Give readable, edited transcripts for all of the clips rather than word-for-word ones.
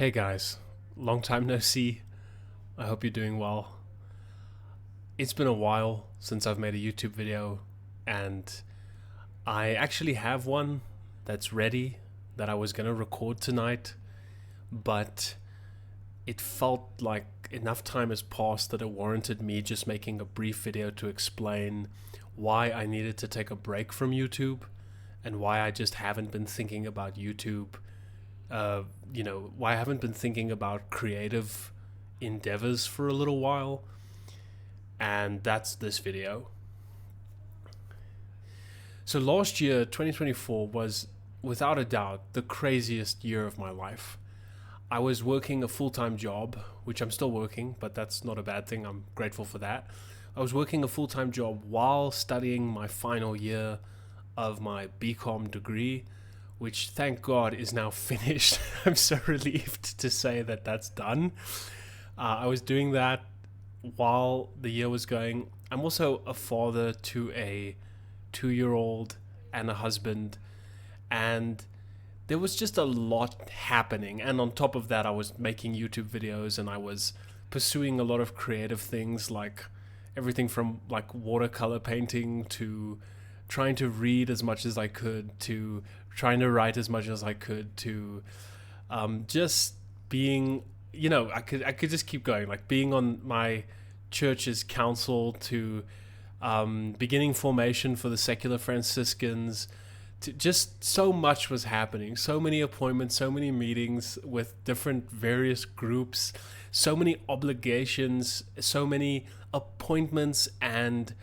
Hey guys, long time no see. I hope you're doing well. It's been a while since I've made a YouTube video, and I actually have one that's ready that I was gonna record tonight, but it felt like enough time has passed that it warranted me just making a brief video to explain why I needed to take a break from YouTube and why I just haven't been thinking about YouTube. Why I haven't been thinking about creative endeavors for a little while, and that's this video. So last year, 2024, was without a doubt the craziest year of my life. I was working a full-time job, which I'm still working, but that's not a bad thing. I'm grateful for that. I was working a full-time job while studying my final year of my BCom degree, which thank God is now finished. I'm so relieved to say that that's done. I was doing that while the year was going. I'm also a father to a 2-year-old and a husband, and there was just a lot happening. And on top of that, I was making YouTube videos and I was pursuing a lot of creative things, like everything from like watercolor painting to trying to read as much as I could, to trying to write as much as I could, to just being, I could just keep going, like being on my church's council, to beginning formation for the secular Franciscans. To just so much was happening, so many appointments, so many meetings with different various groups, so many obligations, so many appointments and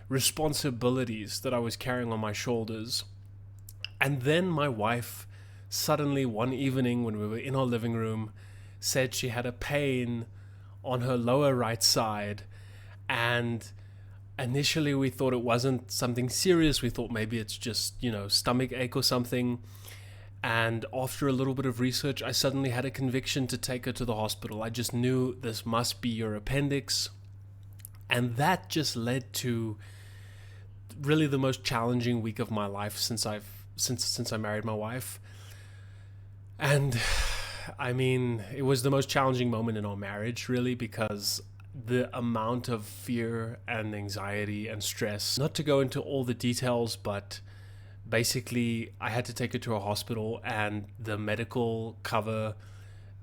responsibilities that I was carrying on my shoulders. And then my wife suddenly one evening when we were in our living room said she had a pain on her lower right side. And initially we thought it wasn't something serious. We thought maybe it's just, stomach ache or something. And after a little bit of research, I suddenly had a conviction to take her to the hospital. I just knew this must be your appendix. And that just led to really the most challenging week of my life since I married my wife. And I mean, it was the most challenging moment in our marriage, really, because the amount of fear and anxiety and stress, not to go into all the details, but basically I had to take her to a hospital, and the medical cover,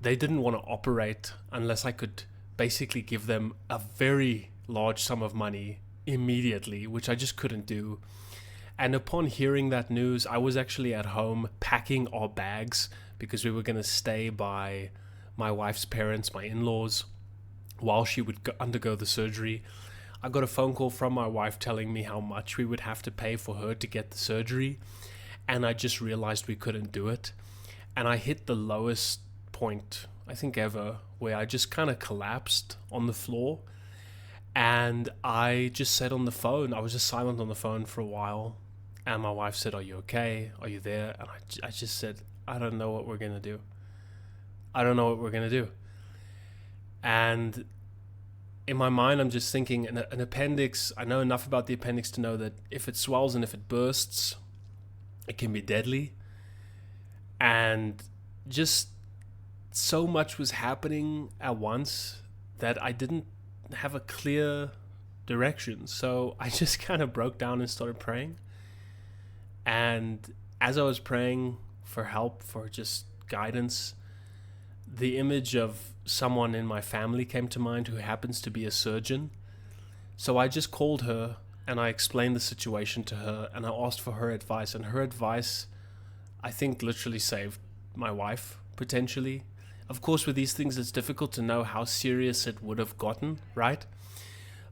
they didn't want to operate unless I could basically give them a very large sum of money immediately, which I just couldn't do. And upon hearing that news, I was actually at home packing our bags because we were going to stay by my wife's parents, my in-laws, while she would undergo the surgery. I got a phone call from my wife telling me how much we would have to pay for her to get the surgery, and I just realized we couldn't do it. And I hit the lowest point, I think ever, where I just kind of collapsed on the floor. And I just said on the phone, I was just silent on the phone for a while. And my wife said, "Are you okay? Are you there?" And I just said, "I don't know what we're going to do. I don't know what we're going to do." And in my mind, I'm just thinking, an appendix, I know enough about the appendix to know that if it swells and if it bursts, it can be deadly. And just so much was happening at once that I didn't have a clear direction. So I just kind of broke down and started praying. And as I was praying for help, for just guidance, the image of someone in my family came to mind who happens to be a surgeon. So I just called her and I explained the situation to her and I asked for her advice. And her advice, I think, literally saved my wife, potentially. Of course, with these things, it's difficult to know how serious it would have gotten, right?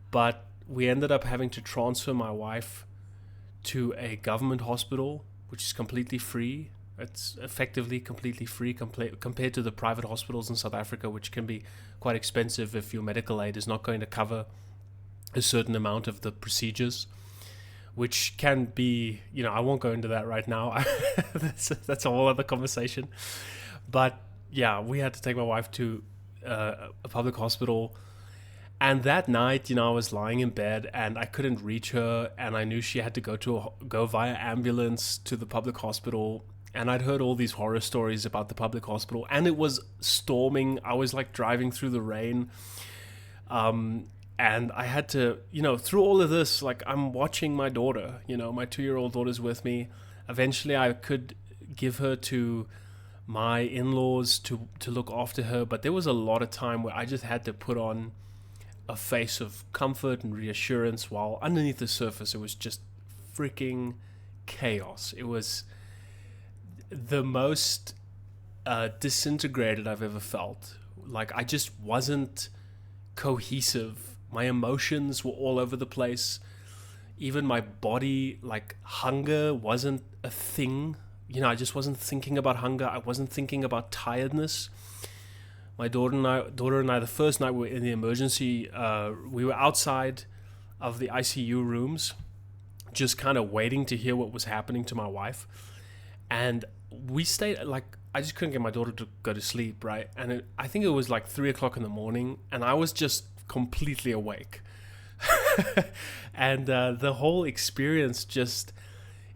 But we ended up having to transfer my wife to a government hospital, which is completely free. It's effectively completely free compared to the private hospitals in South Africa, which can be quite expensive if your medical aid is not going to cover a certain amount of the procedures, which can be, I won't go into that right now. That's a whole other conversation. But yeah, we had to take my wife to a public hospital. And that night, I was lying in bed and I couldn't reach her, and I knew she had to go via ambulance to the public hospital. and I'd heard all these horror stories about the public hospital, and it was storming. I was like driving through the rain, and I had to, through all of this, like I'm watching my daughter, my 2-year-old daughter's with me. Eventually I could give her to my in-laws to look after her, but there was a lot of time where I just had to put on a face of comfort and reassurance, while underneath the surface it was just freaking chaos. It was the most disintegrated I've ever felt. Like I just wasn't cohesive. My emotions were all over the place. Even my body, like hunger wasn't a thing. I just wasn't thinking about hunger. I wasn't thinking about tiredness. My daughter and I, the first night we were in the emergency, we were outside of the ICU rooms, just kind of waiting to hear what was happening to my wife. And we stayed, like, I just couldn't get my daughter to go to sleep, right? And I think it was like 3 o'clock in the morning, and I was just completely awake. And the whole experience just,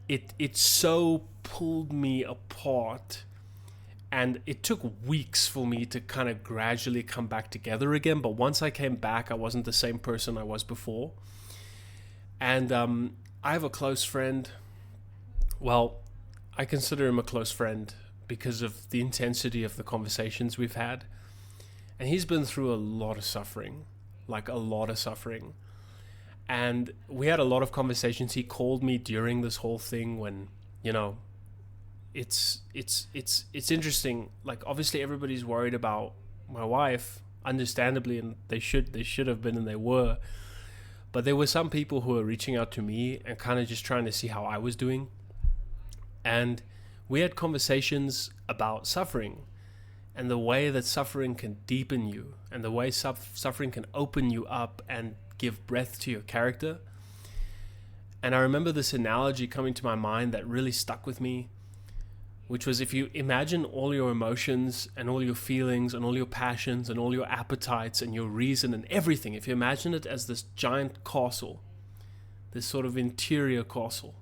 it so pulled me apart. And it took weeks for me to kind of gradually come back together again. But once I came back, I wasn't the same person I was before. And I have a close friend. Well, I consider him a close friend because of the intensity of the conversations we've had. And he's been through a lot of suffering, like a lot of suffering. And we had a lot of conversations. He called me during this whole thing when, it's interesting. Like, obviously everybody's worried about my wife, understandably, and they should have been, and they were. But there were some people who were reaching out to me and kind of just trying to see how I was doing. And we had conversations about suffering and the way that suffering can deepen you, and the way suffering can open you up and give breath to your character. And I remember this analogy coming to my mind that really stuck with me, which was, if you imagine all your emotions and all your feelings and all your passions and all your appetites and your reason and everything, if you imagine it as this giant castle, this sort of interior castle,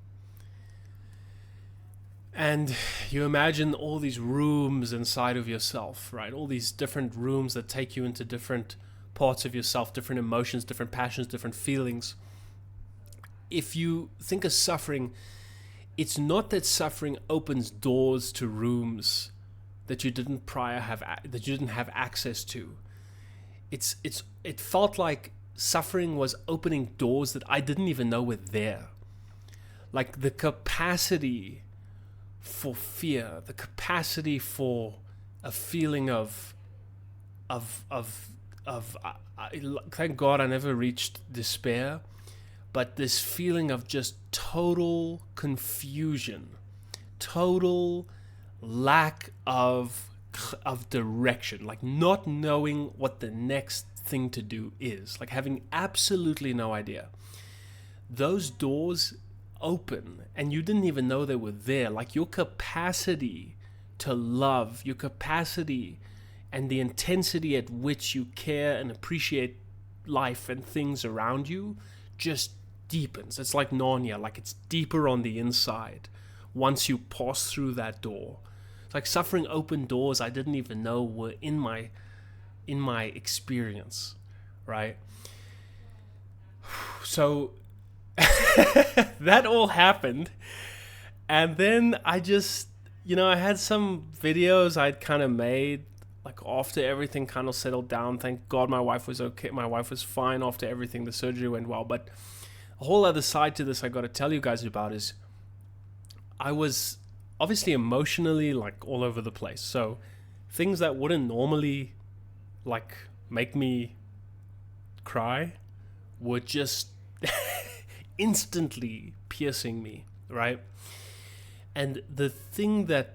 and you imagine all these rooms inside of yourself, right? All these different rooms that take you into different parts of yourself, different emotions, different passions, different feelings. If you think of suffering, it's not that suffering opens doors to rooms that you didn't have access to. It felt like suffering was opening doors that I didn't even know were there. Like the capacity for fear, the capacity for a feeling of thank God I never reached despair, but this feeling of just total confusion, total lack of direction, like not knowing what the next thing to do is, like having absolutely no idea. Those doors open and you didn't even know they were there. Like your capacity to love, your capacity and the intensity at which you care and appreciate life and things around you just deepens. It's like Narnia, like it's deeper on the inside once you pass through that door. It's like suffering opened doors I didn't even know were in my experience, right? So that all happened, and then I just, I had some videos I'd kind of made, like after everything kind of settled down. Thank God my wife was okay. My wife was fine after everything. The surgery went well. But a whole other side to this I got to tell you guys about is I was obviously emotionally like all over the place. So things that wouldn't normally like make me cry were just instantly piercing me, right? And the thing that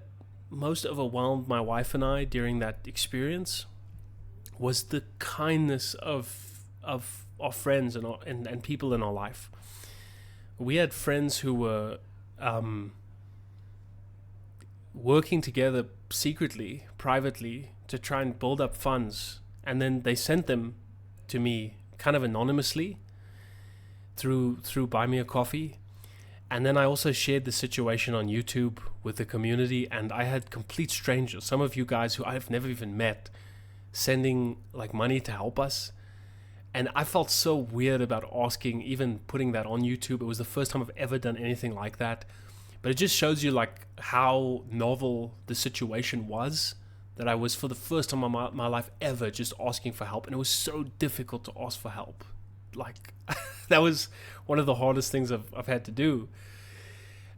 most overwhelmed my wife and I during that experience was the kindness of our friends and people in our life. We had friends who were working together secretly, privately, to try and build up funds, and then they sent them to me kind of anonymously through Buy Me a Coffee. And then I also shared the situation on YouTube with the community, and I had complete strangers, some of you guys who I've never even met, sending like money to help us. And I felt so weird about asking, even putting that on YouTube. It was the first time I've ever done anything like that. But it just shows you like how novel the situation was, that I was for the first time in my life ever just asking for help. And it was so difficult to ask for help. Like that was one of the hardest things I've had to do.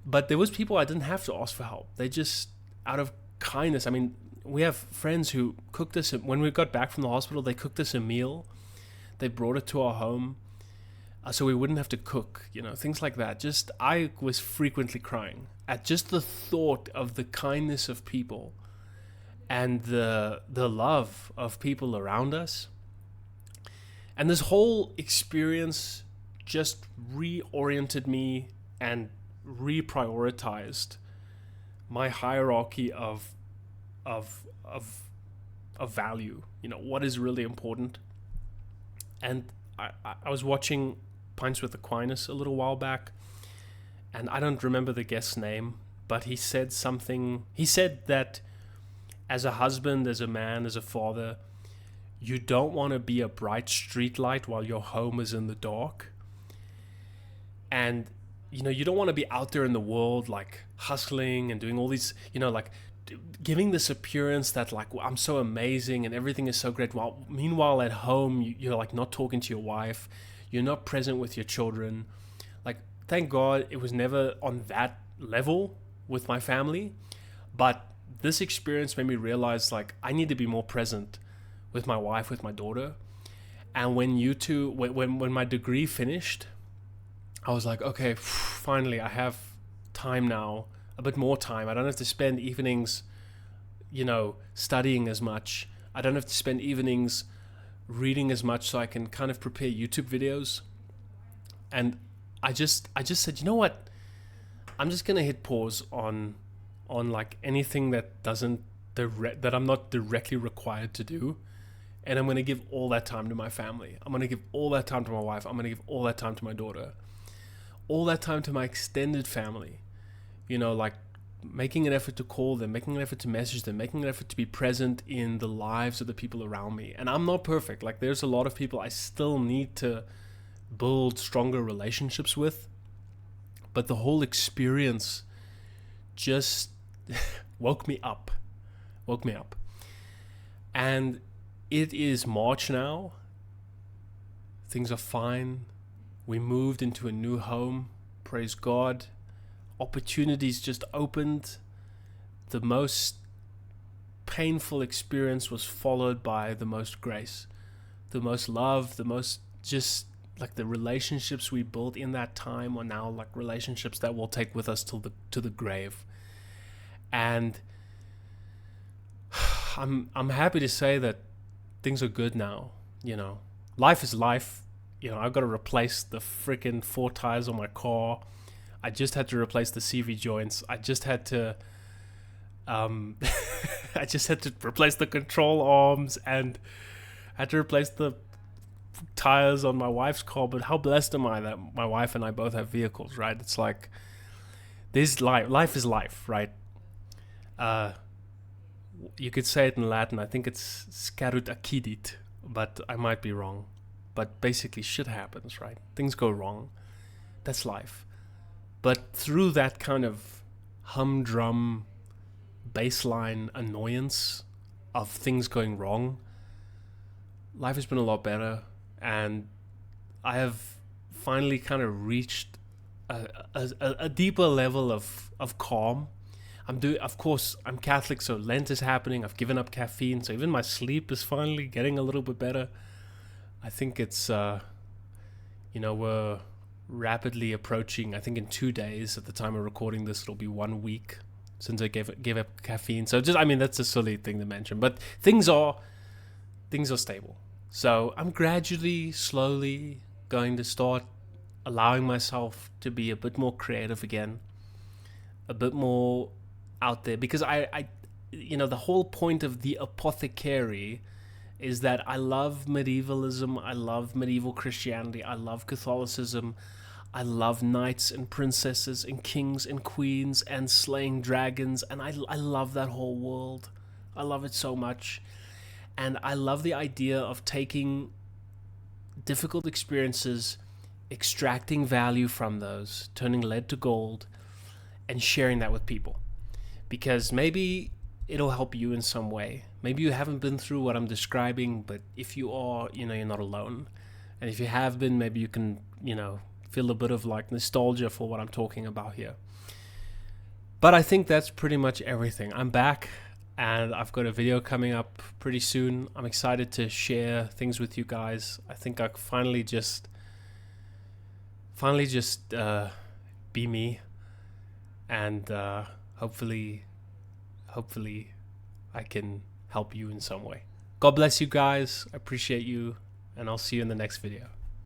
But there was people I didn't have to ask for help. They just, out of kindness. I mean, we have friends who cooked us, when we got back from the hospital, they cooked us a meal. They brought it to our home so we wouldn't have to cook, things like that. Just, I was frequently crying at just the thought of the kindness of people and the love of people around us. And this whole experience just reoriented me and reprioritized my hierarchy of value. What is really important. And I was watching Pints with Aquinas a little while back, and I don't remember the guest's name, but he said something. He said that as a husband, as a man, as a father, you don't want to be a bright street light while your home is in the dark. And, you don't want to be out there in the world, like hustling and doing all these, like giving this appearance that like I'm so amazing and everything is so great, while meanwhile at home you're like not talking to your wife, you're not present with your children. Like, thank God it was never on that level with my family, but this experience made me realize like I need to be more present with my wife, with my daughter. And when when my degree finished, I was like, okay, finally I have time now, a bit more time. I don't have to spend evenings, studying as much. I don't have to spend evenings reading as much, so I can kind of prepare YouTube videos. And I just said, you know what? I'm just gonna hit pause on like anything that that I'm not directly required to do, and I'm gonna give all that time to my family. I'm gonna give all that time to my wife. I'm gonna give all that time to my daughter, all that time to my extended family. Like making an effort to call them, making an effort to message them, making an effort to be present in the lives of the people around me. And I'm not perfect. Like, there's a lot of people I still need to build stronger relationships with. But the whole experience just woke me up. And it is March now. Things are fine. We moved into a new home. Praise God. Opportunities just opened. The most painful experience was followed by the most grace, the most love, the most just like the relationships we built in that time are now like relationships that we'll take with us to the grave. And I'm happy to say that things are good now. Life is life. I've got to replace the freaking 4 tires on my car. I just had to replace the CV joints. I just had to replace the control arms, and had to replace the tires on my wife's car. But how blessed am I that my wife and I both have vehicles, right? It's like, this life is life, right? You could say it in Latin. I think it's scarut accidit, but I might be wrong. But basically shit happens, right? Things go wrong. That's life. But through that kind of humdrum baseline annoyance of things going wrong, life has been a lot better. And I have finally kind of reached a deeper level of calm. Of course, I'm Catholic, so Lent is happening. I've given up caffeine, so even my sleep is finally getting a little bit better. I think it's, we're rapidly approaching, I think in 2 days, at the time of recording this, it'll be 1 week since I gave up caffeine. So that's a silly thing to mention, but things are stable. So I'm gradually, slowly going to start allowing myself to be a bit more creative again, a bit more out there, because I the whole point of the Apothecary is that I love medievalism, I love medieval Christianity, I love Catholicism, I love knights and princesses and kings and queens and slaying dragons, and I love that whole world. I love it so much. And I love the idea of taking difficult experiences, extracting value from those, turning lead to gold, and sharing that with people. Because maybe it'll help you in some way. Maybe you haven't been through what I'm describing, but if you are, you're not alone. And if you have been, maybe you can, feel a bit of like nostalgia for what I'm talking about here. But I think that's pretty much everything. I'm back, and I've got a video coming up pretty soon. I'm excited to share things with you guys. I think I finally just be me, and hopefully I can help you in some way. God bless you guys. I appreciate you, and I'll see you in the next video.